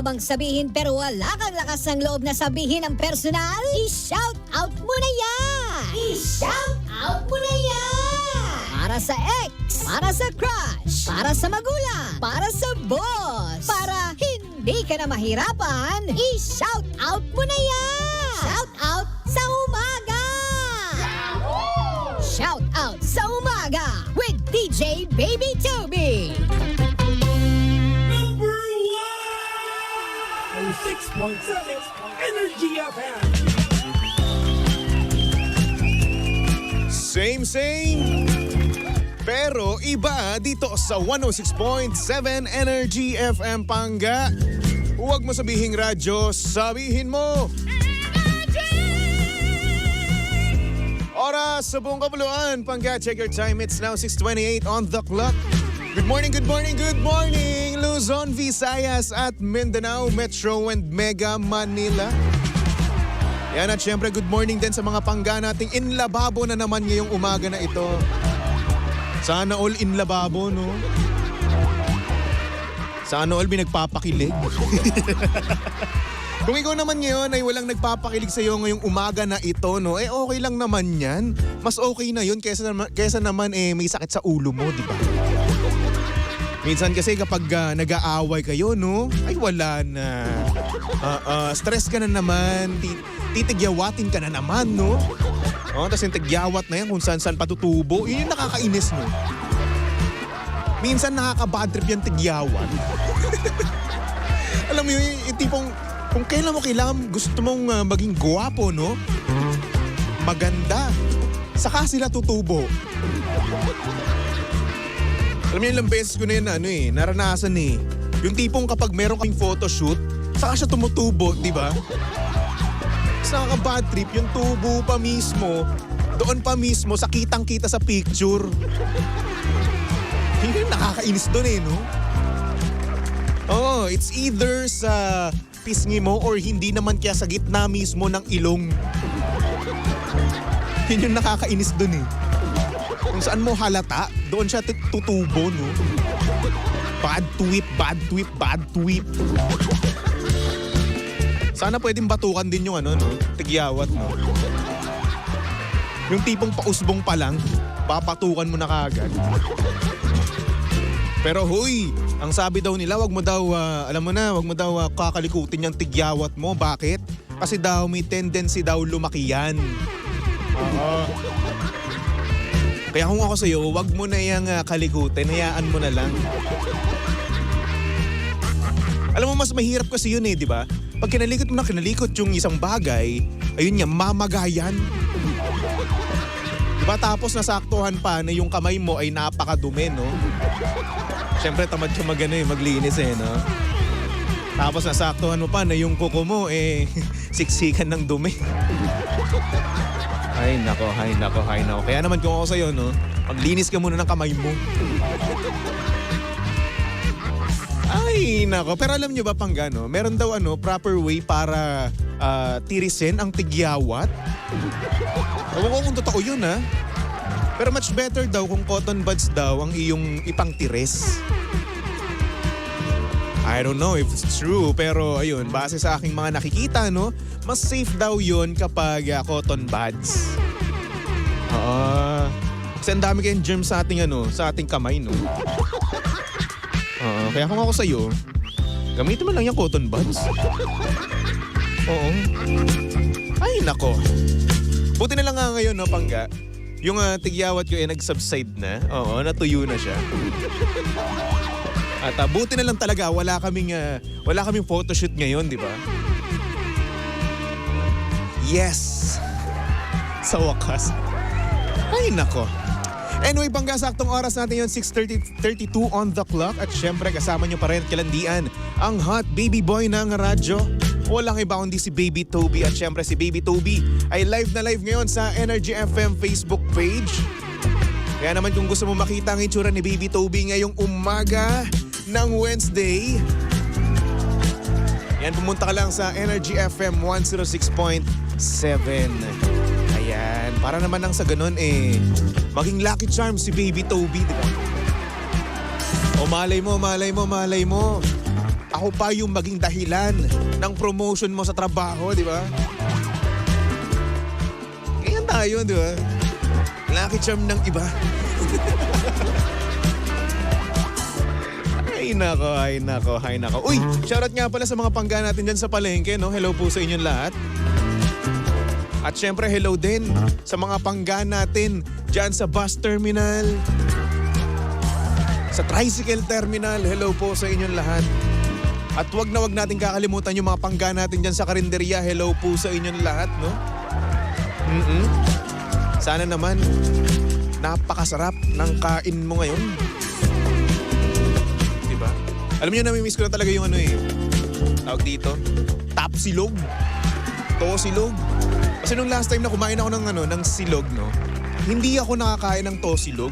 ka bang sabihin pero wala kang lakas ng loob na sabihin ang personal? I-shout out mo na yan! I-shout out mo na yan! Para sa ex, para sa crush, para sa magulang, para sa boss, para hindi ka na mahirapan, i-shout out mo na yan! Shout out sa umaga! Shout out sa umaga with DJ Baby Toby! 6.7 Energy FM. Same. Pero iba dito sa 106.7 Energy FM Pangga. Huwag mo sabihing radyo, sabihin mo. Oras sa buong kapuluan. Pangga, check your time. It's now 6:28 on the clock. Good morning. Luzon, Visayas at Mindanao, Metro and Mega Manila. Yan at syempre good morning din sa mga pangga nating in lababo na naman ngayong umaga na ito. Sana all in lababo, no? Sana all binagpapakilig. Kung ikaw naman ngayon ay walang nagpapakilig sa iyo ngayong umaga na ito, no? Okay lang naman yan. Mas okay na yun kaysa naman may sakit sa ulo mo, di ba? Minsan kasi kapag nag-aaway kayo, no? Ay wala na. Stress ka na naman. Titigyawatin ka na naman, no? Tapos yung tigyawat na yan kung saan patutubo. Yun yung nakakainis, no? Minsan nakaka-bad trip yung tigyawat. Alam mo yun, yung tipong kung kailan mo kailangan gusto mong maging gwapo, no? Maganda. Saka sila tutubo. Alam niyo, ilang beses ko na yun naranasan eh. Yung tipong kapag meron kaming photoshoot, saka siya tumutubo, di ba? Tapos nakaka-bad trip, yung tubo pa mismo, doon pa mismo, sa kitang-kita sa picture. Yung nakakainis doon no? It's either sa pisngi mo or hindi naman kaya sa gitna mismo ng ilong. Yun yung nakakainis doon Kung saan mo halata, doon siya tutubo, no? Bad tweet. Sana pwedeng batukan din yung tigyawat, no? Yung tipong pausbong pa lang, papatukan mo na kaagad. Pero huy, ang sabi daw nila, wag mo daw kakalikutin yung tigyawat mo. Bakit? Kasi daw may tendency daw lumaki yan. Kaya kung ako sa'yo, wag mo na yung kalikutin, hayaan mo na lang. Alam mo, mas mahirap kasi yun di ba? Pag kinalikot yung isang bagay, ayun nga, mamagayan. Diba? Tapos nasaktuhan pa na yung kamay mo ay napakadumi, no? Siyempre, tamad ka maglinis, no? Tapos nasaktuhan mo pa na yung kuko mo, siksikan ng dumi. Ay nako. Kaya naman kung ako sa'yo, no? Maglinis ka muna ng kamay mo. Ay nako. Pero alam nyo ba, Pangga, no? Meron daw proper way para tirisin ang tigyawat. Ewan ko kung totoo yun, ha? Pero much better daw kung cotton buds daw ang iyong ipangtiris. I don't know if it's true, pero ayun, base sa aking mga nakikita, no? Mas safe daw yun kapag cotton buds. Kasi ang dami kayong germs sa ating kamay, no? Kaya kung ako sa'yo, gamitin mo lang yung cotton buds. Oo. Ay, nako. Buti na lang nga ngayon, no, Pangga? Yung tigyawat ko nag-subside na. Natuyo na siya. At buti na lang talaga, wala kaming photoshoot ngayon, di ba? Yes! Sa wakas. Ay, nako. Anyway, Pangga, saktong oras natin yun, 6:32 on the clock. At syempre, kasama nyo pa rin at kalandian ang hot baby boy ng radyo. Walang iba kundi si Baby Toby. At syempre, si Baby Toby ay live na live ngayon sa Energy FM Facebook page. Kaya naman kung gusto mo makita ang itsura ni Baby Toby ngayong umaga ng Wednesday, yan, pumunta ka lang sa Energy FM 106.7. Ayan, para naman nang sa ganun maging lucky charm si Baby Toby, di ba? O malay mo. ako pa yung maging dahilan ng promotion mo sa trabaho, di ba? Ganyan tayo, di ba? Lucky charm ng iba. Ay nako. Uy, shoutout nga pala sa mga pangga natin dyan sa palengke, no? Hello po sa inyong lahat. At syempre, hello din sa mga pangga natin dyan sa bus terminal, sa tricycle terminal. Hello po sa inyong lahat. At wag natin kakalimutan yung mga pangga natin dyan sa karinderya. Hello po sa inyong lahat, no? Sana naman, napakasarap ng kain mo ngayon. Diba? Alam niyo, namimiss ko na talaga yung tawag dito, tapsilog. Tosilog. Kasi nung last time na kumain ako ng silog, no? Hindi ako nakakain ng tosilog.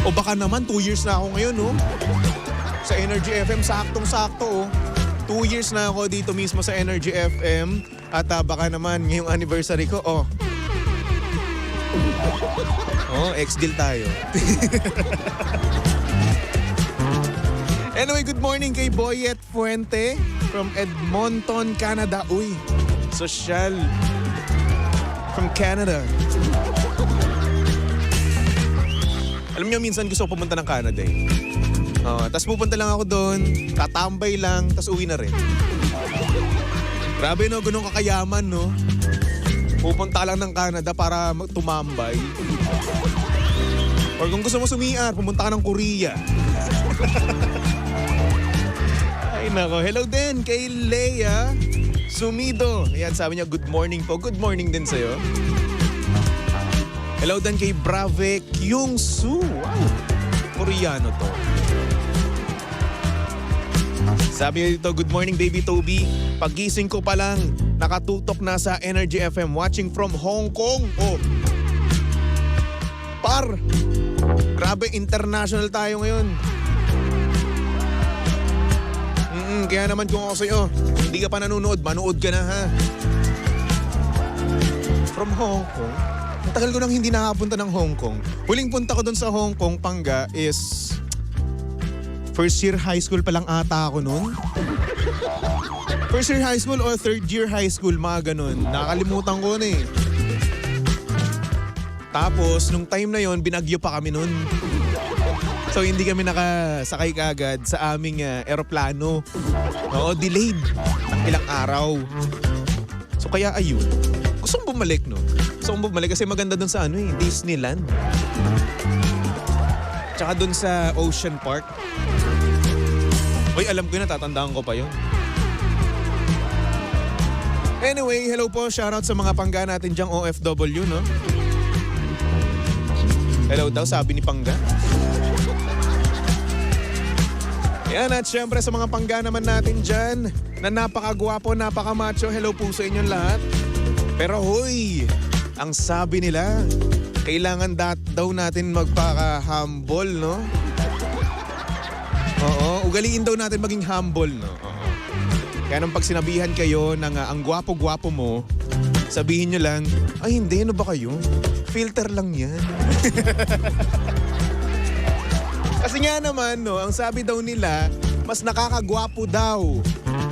O baka naman 2 years na ako ngayon, no? Sa Energy FM, saktong-sakto, oh. 2 years na ako dito mismo sa Energy FM. At baka naman ngayong anniversary ko, oh. Oh, ex-deal tayo. Anyway, good morning kay Boyet Fuente from Edmonton, Canada. Uy, social from Canada. Alam niyo, minsan gusto ko pumunta ng Canada eh. Tapos pupunta lang ako doon, tatambay lang, tapos uwi na rin. Grabe no, ganun kakayaman no. Pupunta lang ng Canada para tumambay. Or kung gusto mo sumiar, pumunta ka ng Korea. Ay nako, hello din kay Leia Sumido. Ayan, sabi niya good morning po. Good morning din sa'yo. Hello din kay Brave Kyung-soo. Wow, Koreano to. Sabi niya dito, good morning baby Toby. Pagising ko pa lang, nakatutok na sa Energy FM watching from Hong Kong. Oh, par! Grabe, international tayo ngayon. Kaya naman kung ako sa'yo, hindi ka pa nanonood, manood ka na ha. From Hong Kong? Ang tagal ko nang hindi nakapunta ng Hong Kong. Huling punta ko dun sa Hong Kong, Pangga, is first year high school pa lang ata ako nun. First year high school or third year high school, mga ganun. Nakalimutan ko na eh. Tapos, nung time na yon, binagyo pa kami nun. So, hindi kami nakasakay kaagad sa aming eroplano. Oo, delayed ng ilang araw. So, kaya ayun. Gusto kong bumalik, no? Gusto kong bumalik kasi maganda dun sa Disneyland. Tsaka dun sa Ocean Park. Uy, alam ko yun, natatandaan ko pa yun. Anyway, hello po. Shoutout sa mga pangga natin dyang OFW, no? Hello daw, sabi ni Pangga. Yan, at syempre sa mga pangga naman natin dyan na napakagwapo, napakamacho, hello po sa inyong lahat. Pero huy, ang sabi nila, kailangan daw natin magpaka-humble, no? Oo, ugaliin daw natin maging humble, no? Oo. Kaya nang pag sinabihan kayo ng ang gwapo-gwapo mo, sabihin nyo lang, ay hindi, ano ba kayo? Filter lang yan. Kasi nga naman, no, ang sabi daw nila, mas nakakagwapo daw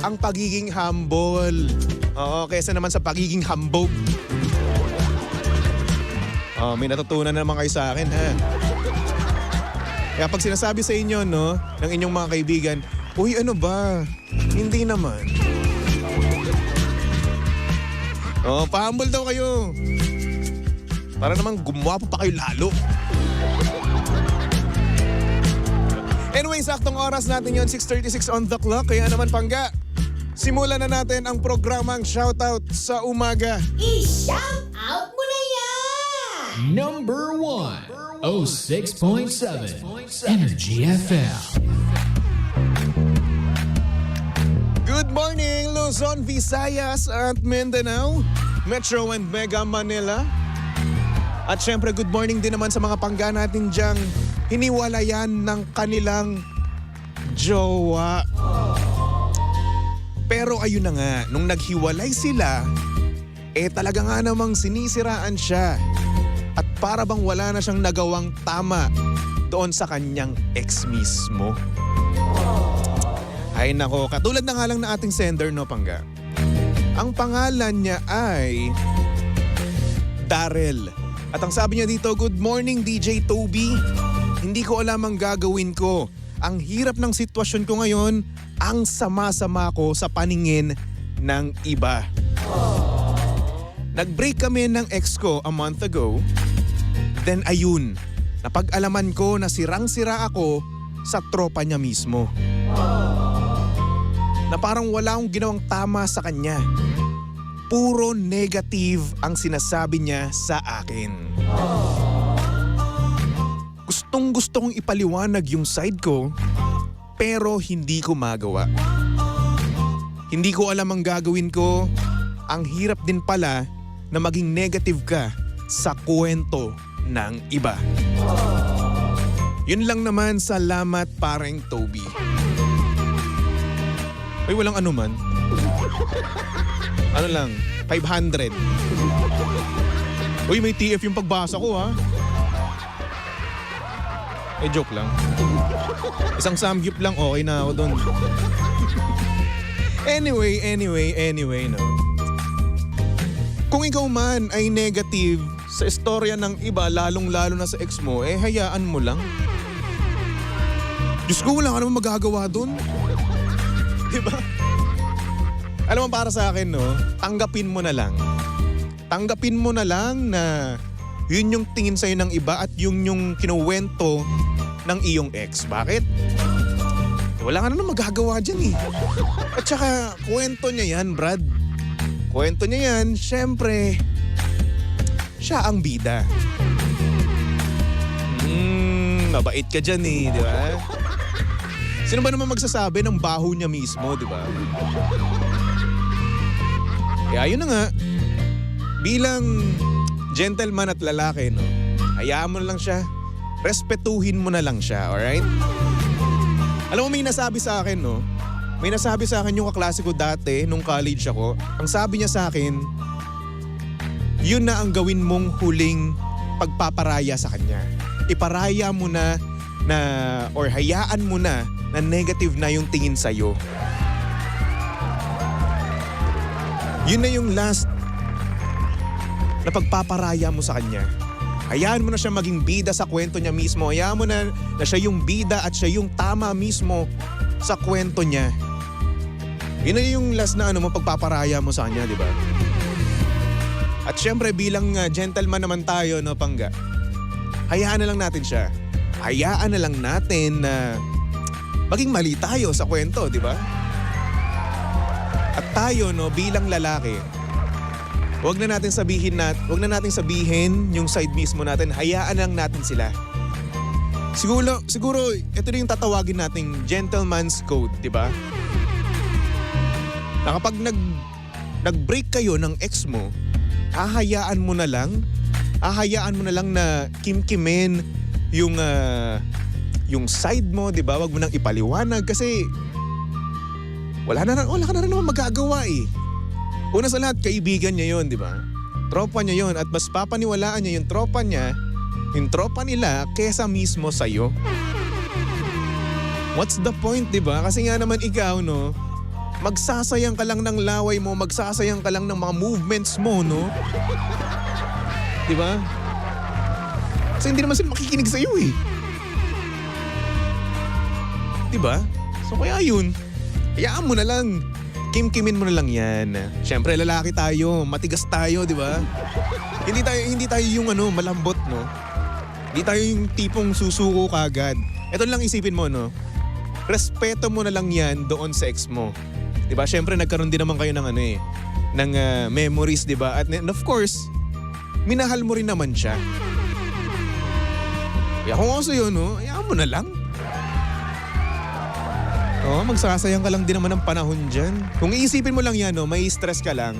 ang pagiging humble. Oo, kaysa naman sa pagiging hambog. Oh, may natutunan naman kayo sa akin, ha? Kaya pag sinasabi sa inyo, no, ng inyong mga kaibigan, uy, ano ba? Hindi naman. Oh, pa-humble daw kayo. Para naman gumwapo pa kayo lalo. Anyway, saktong oras natin yon, 6:36 on the clock. Kaya naman, Pangga, simulan na natin ang programang Shoutout sa Umaga. I-shout out mo na yan! Number 1, 06.7 Energy FM. Good morning, Luzon, Visayas at Mindanao, Metro and Mega Manila. At syempre, good morning din naman sa mga pangga natin dyang hiniwalayan ng kanilang jowa. Pero ayun na nga, nung naghiwalay sila, talaga nga namang sinisiraan siya. At para bang wala na siyang nagawang tama doon sa kanyang ex mismo. Ay nako, katulad na nga lang na ating sender, no, Pangga. Ang pangalan niya ay Darrell. At ang sabi niya dito, "Good morning DJ Toby. Hindi ko alam ang gagawin ko. Ang hirap ng sitwasyon ko ngayon, ang sama-sama ko sa paningin ng iba." Nag-break kami ng ex ko a month ago. Then ayun, napag-alaman ko na sirang-sira ako sa tropa niya mismo. Na parang wala akong ginawang tama sa kanya. Puro negative ang sinasabi niya sa akin. Gustong-gusto kong ipaliwanag yung side ko, pero hindi ko magawa. Hindi ko alam ang gagawin ko. Ang hirap din pala na maging negative ka sa kwento ng iba. Yun lang naman, salamat pareng Toby. Ay, walang anuman. Ano lang, 500. Uy, may TF yung pagbasa ko, ha? Eh, joke lang. Isang samgyup lang, okay na ako dun. Anyway, no. Kung ikaw man ay negative sa istorya ng iba, lalong-lalo na sa ex mo, eh hayaan mo lang. Diyos ko, wala ka naman magagawa dun. Diba? Alam mo, para sa akin, no, tanggapin mo na lang. Tanggapin mo na lang na yun yung tingin sa'yo ng iba at yun yung kinuwento ng iyong ex. Bakit? Wala ka naman magagawa dyan, eh. At saka, kwento niya yan, Brad. Kwento niya yan, syempre, siya ang bida. Mabait ka dyan, eh, di ba? Sino ba naman magsasabi ng baho niya mismo, di ba? Kaya yun na nga, bilang gentleman at lalaki, no, hayaan mo na lang siya, respetuhin mo na lang siya, alright? Alam mo, may nasabi sa akin, no? May nasabi sa akin yung kaklase ko dati nung college ako. Ang sabi niya sa akin, yun na ang gawin mong huling pagpaparaya sa kanya. Iparaya mo na or hayaan mo na negative na yung tingin sa'yo. Yun na yung last na pagpaparaya mo sa kanya. Hayaan mo na siya maging bida sa kwento niya mismo. Hayaan mo na siya yung bida at siya yung tama mismo sa kwento niya. Yun na yung last na pagpaparaya mo sa kanya, di ba? At syempre bilang gentleman naman tayo, no, Pangga, hayaan na lang natin siya. Hayaan na lang natin na maging mali tayo sa kwento, di ba? At tayo, no, bilang lalaki, wag na natin sabihin yung side mismo natin. Hayaan lang natin sila. Siguro ito na yung tatawagin nating gentleman's code, di ba? Na kapag nag-break kayo ng ex mo, hahayaan mo na lang na kimkimin yung side mo, di ba? Wag mo nang ipaliwanag kasi wala ka na rin naman magagawa, eh. Una sa lahat, kaibigan niya yun, di ba? Tropa niya yun at mas papaniwalaan niya yung tropa nila kesa mismo sa'yo. What's the point, di ba? Kasi nga naman ikaw, no, magsasayang ka lang ng laway mo, magsasayang ka lang ng mga movements mo, no? Di ba? Kasi hindi naman sila makikinig sa'yo, eh. Di ba? So kaya yun, hayaan mo na lang. Kimkimin mo na lang yan. Siyempre, lalaki tayo, matigas tayo, di ba? Hindi tayo yung malambot, no? Hindi tayo yung tipong susuko kagad. Ito lang isipin mo, no? Respeto mo na lang yan doon sa ex mo. Di ba? Siyempre, nagkaroon din naman kayo ng ng memories, di ba? At of course, minahal mo rin naman siya. Kaya kung ako sa'yo, no? Hayaan mo na lang. Oo, magsasayang ka lang din naman ng panahon dyan. Kung iisipin mo lang yan, no, may stress ka lang.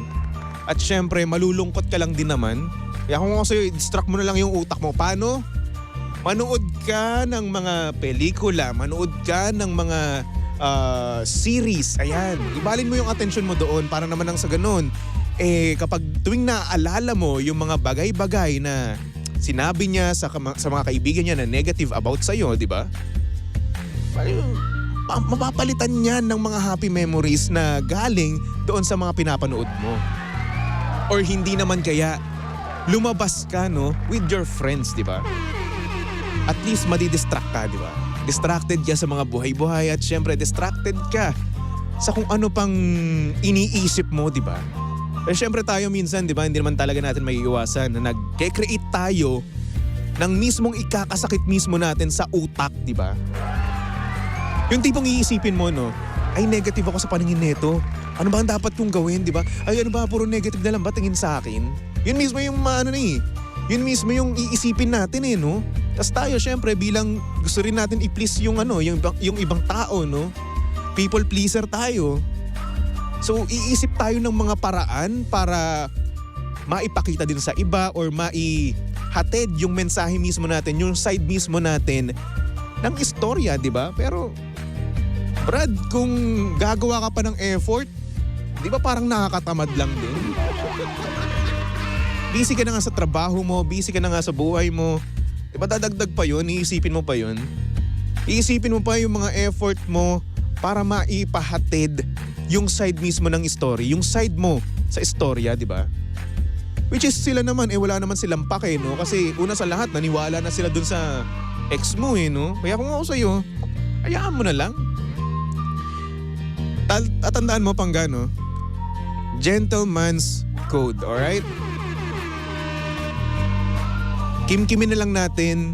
At syempre, malulungkot ka lang din naman. Kaya kung ako sa'yo, distract mo na lang yung utak mo. Paano? Manood ka ng mga pelikula, manood ka ng mga series. Ayan, ibalin mo yung attention mo doon para naman sa ganun. Eh, kapag tuwing naaalala mo yung mga bagay-bagay na sinabi niya sa mga kaibigan niya na negative about sa'yo, di ba? mapapalitan yan ng mga happy memories na galing doon sa mga pinapanood mo. Or hindi naman kaya, lumabas ka, no, with your friends, di ba? At least madidistract ka, di ba? Distracted ka sa mga buhay-buhay at syempre distracted ka sa kung ano pang iniisip mo, di ba? Pero syempre tayo minsan, di ba, hindi naman talaga natin maiiwasan na nag-create tayo ng mismong ikakasakit mismo natin sa utak, di ba? Yung tipong iisipin mo, no, ay negative ako sa paningin nito. Ano ba ang dapat kong gawin, di ba? Ay ano ba, puro negative na lang ba tingin sa akin? Yun mismo yung yun mismo yung iisipin natin no? Tapos tayo syempre bilang gusto rin natin i-please yung ibang tao, no? People pleaser tayo. So iisip tayo ng mga paraan para maipakita din sa iba or maihatid yung mensahe mismo natin, yung side mismo natin ng istorya, di ba? Pero Brad, kung gagawa ka pa ng effort, di ba parang nakakatamad lang din? Busy ka na nga sa trabaho mo, busy ka na nga sa buhay mo. Di ba dadagdag pa yun? Iisipin mo pa yun? Iisipin mo pa yung mga effort mo para maipahatid yung side mismo ng story, yung side mo sa istorya, di ba? Which is sila naman, wala naman silang pake, no? Kasi una sa lahat, naniwala na sila dun sa ex mo, no? Kaya kung ako sa'yo, hayaan mo na lang. At tandaan mo, Panggano, gentleman's code, alright? Kimkimin na lang natin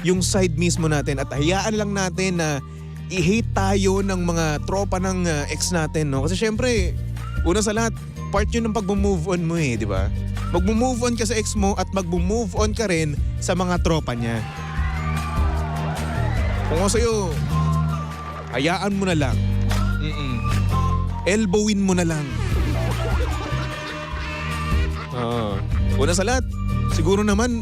yung side mismo natin at hayaan lang natin na i-hate tayo ng mga tropa ng ex natin, no? Kasi syempre, una sa lahat, part yun ng pag-move on mo di ba? Mag-move on ka sa ex mo at mag-move on ka rin sa mga tropa niya. Kung ako sa'yo, hayaan mo na lang. Elbowin mo na lang. Una sa lahat, siguro naman,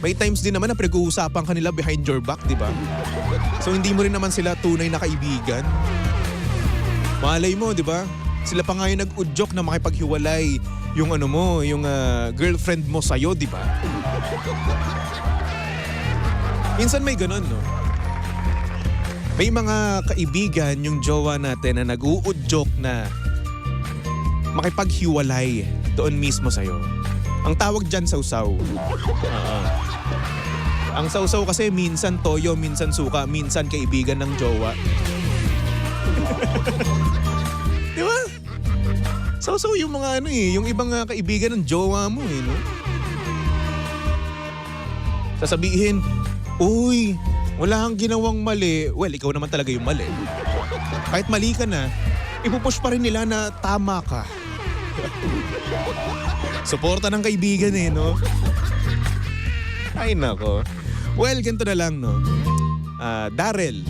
may times din naman na pinag-uusapan kanila behind your back, di ba? So hindi mo rin naman sila tunay na kaibigan. Malay mo, di ba? Sila pa nga yung nag-udyok na makipaghiwalay yung yung girlfriend mo sa'yo, di ba? Minsan may ganun, no? May mga kaibigan yung jowa natin na nag-uudyok na makipaghiwalay doon mismo sa'yo. Ang tawag dyan, sausaw. Ang sausaw kasi minsan toyo, minsan suka, minsan kaibigan ng jowa. Di ba? Sausaw yung mga yung ibang kaibigan ng jowa mo, no? Sasabihin, uy, wala kang ginawang mali. Well, ikaw naman talaga yung mali. Kahit mali ka na, ipupush pa rin nila na tama ka. Suporta ng kaibigan no? Ay nako. Well, ganito na lang, no? Darrell,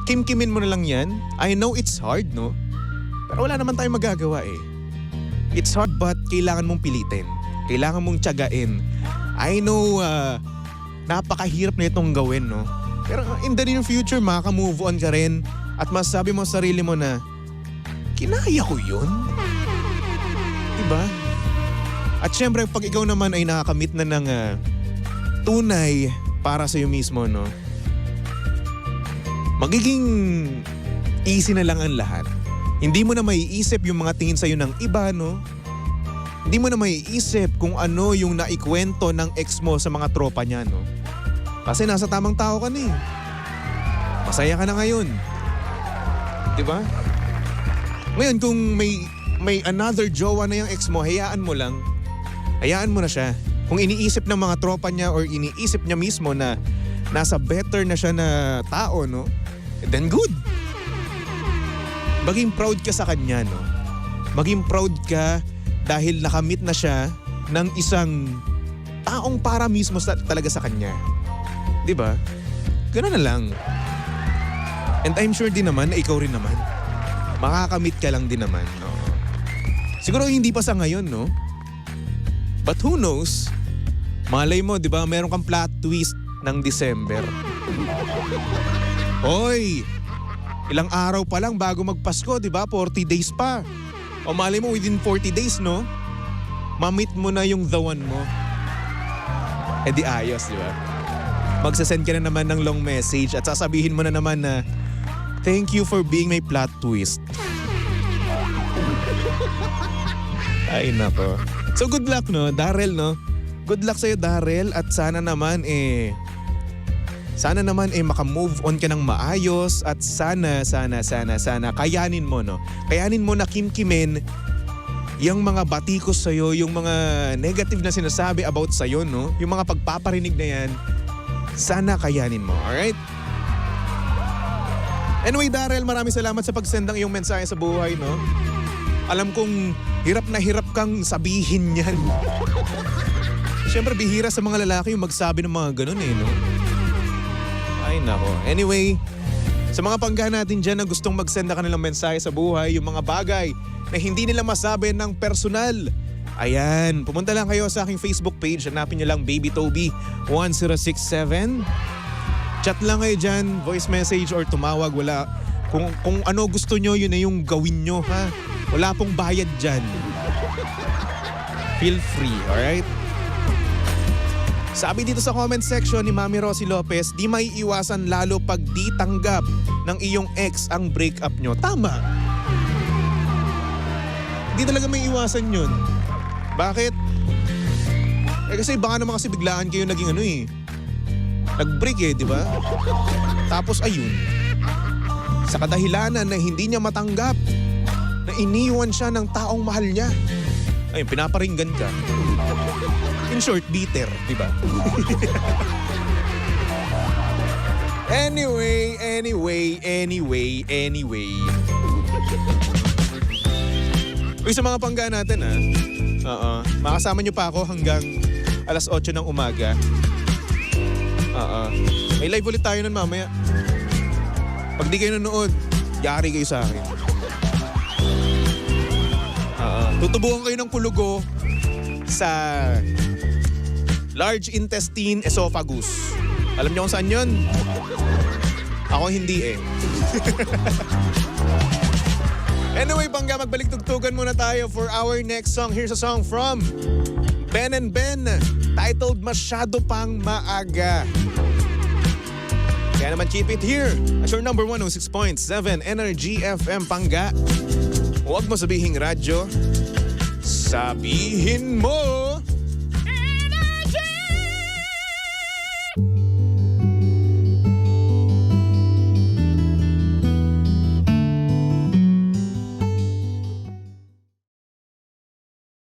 kimkimin mo na lang yan. I know it's hard, no? Pero wala naman tayong magagawa It's hard but kailangan mong pilitin. Kailangan mong tiyagain. I know, napakahirap na itong gawin, no? Pero in the near future, makaka-move on ka rin at masasabi mo sa sarili mo na, kinaya ko yun? Diba? At syempre, pag ikaw naman ay nakakamit na ng tunay para sa'yo mismo, no? Magiging easy na lang ang lahat. Hindi mo na maiisip yung mga tingin sa'yo ng iba, no? Hindi mo na maiisip kung ano yung naikwento ng ex mo sa mga tropa niya, no? Kasi nasa tamang tao ka na Masaya ka na ngayon. Diba? Ngayon kung may another jowa na yung ex mo, hayaan mo lang. Hayaan mo na siya. Kung iniisip ng mga tropa niya or iniisip niya mismo na nasa better na siya na tao, no? Then good. Maging proud ka sa kanya, no? Maging proud ka dahil nakamit na siya ng isang taong para mismo talaga sa kanya. Diba? Ganun na lang. And I'm sure din naman na ikaw rin naman. Makakamit ka lang din naman, no? Siguro hindi pa sa ngayon, no? But who knows? Malay mo, di ba? Meron kang plot twist ng December. Hoy! Ilang araw pa lang bago magpasko, di ba? 40 days pa. O malay mo, within 40 days, no? Ma-meet mo na yung the one mo. Di ayos, di ba? Magsasend ka na naman ng long message at sasabihin mo na naman na, Thank you for being my plot twist. Ay nako. So good luck no, Darrell no. Good luck sa'yo Darrell at sana naman maka-move on ka ng maayos at sana kayanin mo no. Kayanin mo na kimkimin yung mga batikos sa'yo, yung mga negative na sinasabi about sa'yo no. Yung mga pagpaparinig na yan, sana kayanin mo, alright? Anyway Darrell, maraming salamat sa pagsend ng iyong mensahe sa buhay no. Alam kong hirap na hirap kang sabihin yan. Siyempre bihira sa mga lalaki yung magsabi ng mga ganun no. Ay nako. Anyway, sa mga pangga natin dyan na gustong mag-send na kanilang mensahe sa buhay, yung mga bagay na hindi nila masabi ng personal, ayan, pumunta lang kayo sa aking Facebook page. Hanapin nyo lang Baby Toby 1067. Chat lang kayo dyan, voice message or tumawag. Wala. Kung ano gusto nyo, yun na yung gawin nyo ha. Wala pong bayad dyan. Feel free, alright? Sabi dito sa comment section ni Mami Rosie Lopez, di may iwasan lalo pag di tanggap ng iyong ex ang breakup nyo. Tama. Di talaga may iwasan yun. Bakit? Kasi baka naman kasi biglaan kayo naging nag-break di ba? Tapos ayun, sa kadahilanan na hindi niya matanggap na iniwan siya ng taong mahal niya. Ayun, pinaparinggan ka. In short, bitter, di ba? Anyway. Uy, sa mga pangga natin makasama niyo pa ako hanggang alas 8 ng umaga. May live ulit tayo nun mamaya. Pag di kayo nanood, yari kayo sa akin. Tutubuhan kayo ng kulugo sa large intestine esophagus. Alam niyo kung saan yun? Ako hindi Anyway, pangga, magbalik tugtugan muna tayo for our next song. Here's a song from Ben and Ben, titled Masyado Pang Maaga. Kaya naman keep it here as your number 106.7 Energy FM, pangga. Huwag mo sabihing radyo, sabihin mo!